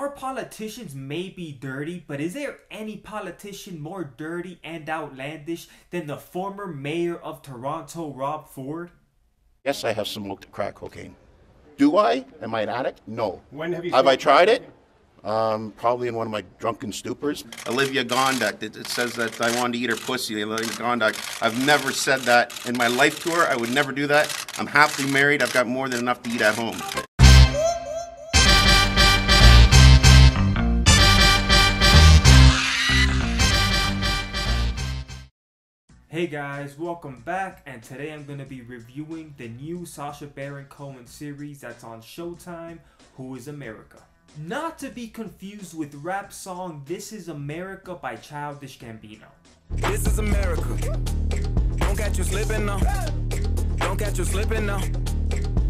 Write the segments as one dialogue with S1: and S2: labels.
S1: Our politicians may be dirty, but is there any politician more dirty and outlandish than the former mayor of Toronto, Rob Ford?
S2: Yes, I have smoked crack cocaine. Do I? Am I an addict? No.
S3: When have you?
S2: Have I tried it? Probably in one of my drunken stupors. Olivia Gondak, it says that I wanted to eat her pussy. Olivia Gondak. I've never said that in my life to her. I would never do that. I'm happily married. I've got more than enough to eat at home.
S1: Hey guys, welcome back, and today I'm going to be reviewing the new Sacha Baron Cohen series that's on Showtime, Who is America? Not to be confused with rap song This Is America by Childish Gambino.
S4: This is America. Don't catch you slipping now. Don't catch you slipping now.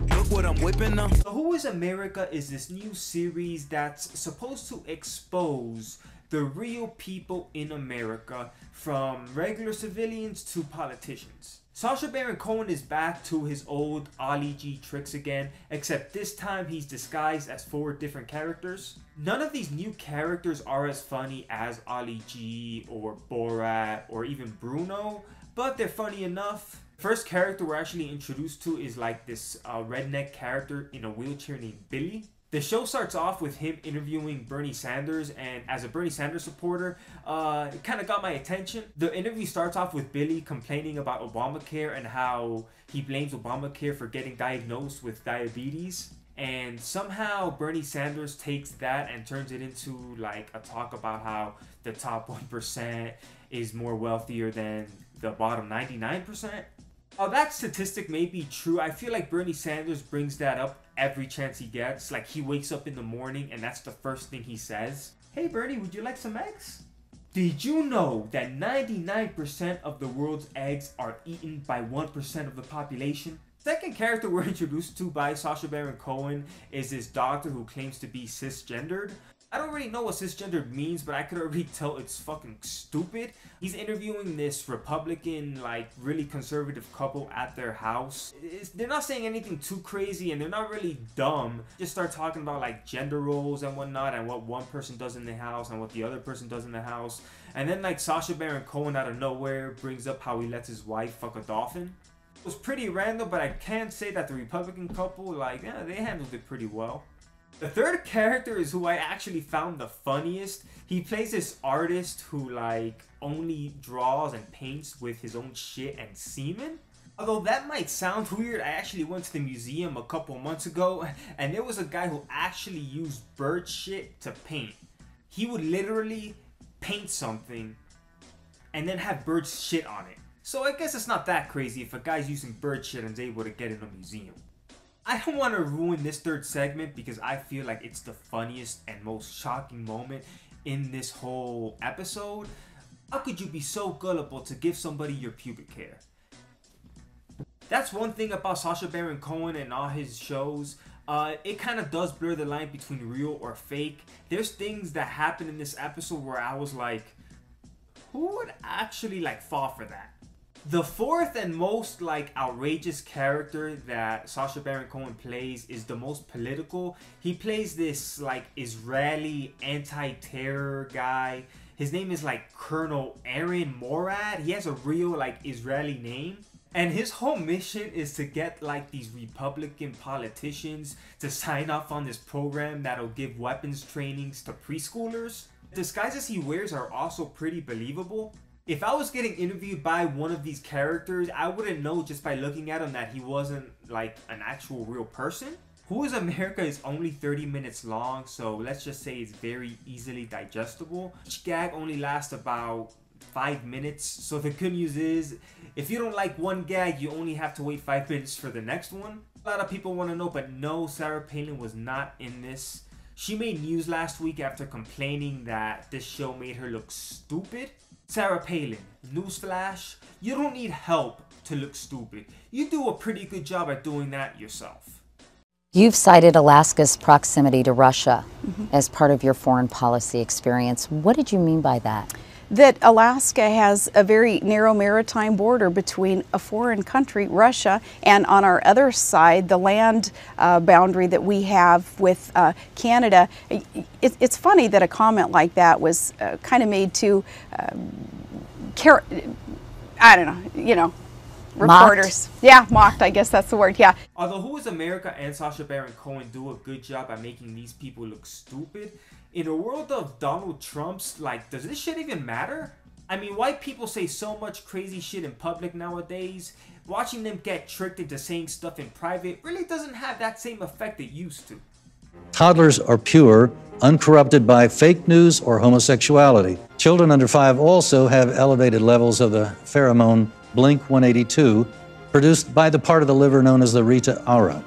S4: Look what I'm whipping now.
S1: So Who is America is this new series that's supposed to expose the real people in America, from regular civilians to politicians. Sacha Baron Cohen is back to his old Ali G tricks again, except this time he's disguised as 4 different characters. None of these new characters are as funny as Ali G or Borat or even Bruno, but they're funny enough. First character we're actually introduced to is like this redneck character in a wheelchair named Billy. The show starts off with him interviewing Bernie Sanders, and as a Bernie Sanders supporter, it kind of got my attention. The interview starts off with Billy complaining about Obamacare and how he blames Obamacare for getting diagnosed with diabetes. And somehow Bernie Sanders takes that and turns it into like a talk about how the top 1% is more wealthier than the bottom 99%. While that statistic may be true, I feel like Bernie Sanders brings that up every chance he gets. Like, he wakes up in the morning and that's the first thing he says. Hey Bernie, would you like some eggs? Did you know that 99% of the world's eggs are eaten by 1% of the population? Second character we're introduced to by Sacha Baron Cohen is this doctor who claims to be cisgendered. I don't really know what cisgendered means, but I could already tell it's fucking stupid. He's interviewing this Republican, like, really conservative couple at their house. They're not saying anything too crazy, and they're not really dumb. Just start talking about, like, gender roles and whatnot, and what one person does in the house and what the other person does in the house. And then, like, Sacha Baron Cohen out of nowhere brings up how he lets his wife fuck a dolphin. It was pretty random, but I can say that the Republican couple, like, yeah, they handled it pretty well. The third character is who I actually found the funniest. He plays this artist who like only draws and paints with his own shit and semen. Although that might sound weird, I actually went to the museum a couple months ago and there was a guy who actually used bird shit to paint. He would literally paint something and then have bird shit on it. So I guess it's not that crazy if a guy's using bird shit and is able to get in a museum. I don't want to ruin this third segment because I feel like it's the funniest and most shocking moment in this whole episode. How could you be so gullible to give somebody your pubic hair? That's one thing about Sacha Baron Cohen and all his shows. It kind of does blur the line between real or fake. There's things that happen in this episode where I was like, who would actually like fall for that? The fourth and most like outrageous character that Sacha Baron Cohen plays is the most political. He plays this like Israeli anti-terror guy. His name is like Colonel Aaron Morad. He has a real like Israeli name. And his whole mission is to get like these Republican politicians to sign off on this program that'll give weapons trainings to preschoolers. The disguises he wears are also pretty believable. If I was getting interviewed by one of these characters, I wouldn't know just by looking at him that he wasn't like an actual real person. Who is America is only 30 minutes long, so let's just say it's very easily digestible. Each gag only lasts about 5 minutes, so the good news is, if you don't like one gag, you only have to wait 5 minutes for the next one. A lot of people want to know, but no, Sarah Palin was not in this. She made news last week after complaining that this show made her look stupid. Sarah Palin, newsflash, you don't need help to look stupid. You do a pretty good job at doing that yourself.
S5: You've cited Alaska's proximity to Russia as part of your foreign policy experience. What did you mean by that?
S3: that Alaska has a very narrow maritime border between a foreign country, Russia, and on our other side, the land boundary that we have with Canada. It's funny that a comment like that was kind of made to, I don't know, reporters.
S5: Mocked?
S3: Yeah, mocked, I guess that's the word, yeah.
S1: Although Who is America and Sacha Baron Cohen do a good job at making these people look stupid, in a world of Donald Trump's, like, does this shit even matter? I mean, white people say so much crazy shit in public nowadays. Watching them get tricked into saying stuff in private really doesn't have that same effect it used to.
S6: Toddlers are pure, uncorrupted by fake news or homosexuality. Children under 5 also have elevated levels of the pheromone Blink-182, produced by the part of the liver known as the Rita Ora.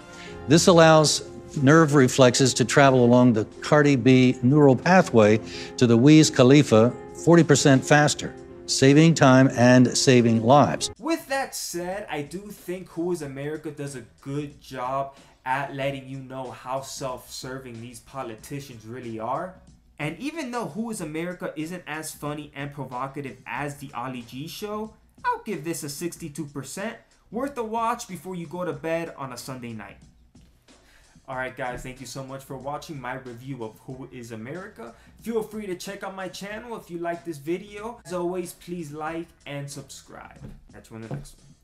S6: This allows nerve reflexes to travel along the Cardi B neural pathway to the Wiz Khalifa 40% faster, saving time and saving lives.
S1: With that said, I do think Who is America does a good job at letting you know how self-serving these politicians really are. And even though Who is America isn't as funny and provocative as the Ali G show, I'll give this a 62%. Worth a watch before you go to bed on a Sunday night. Alright guys, thank you so much for watching my review of Who is America. Feel free to check out my channel if you like this video. As always, please like and subscribe. Catch you on the next one.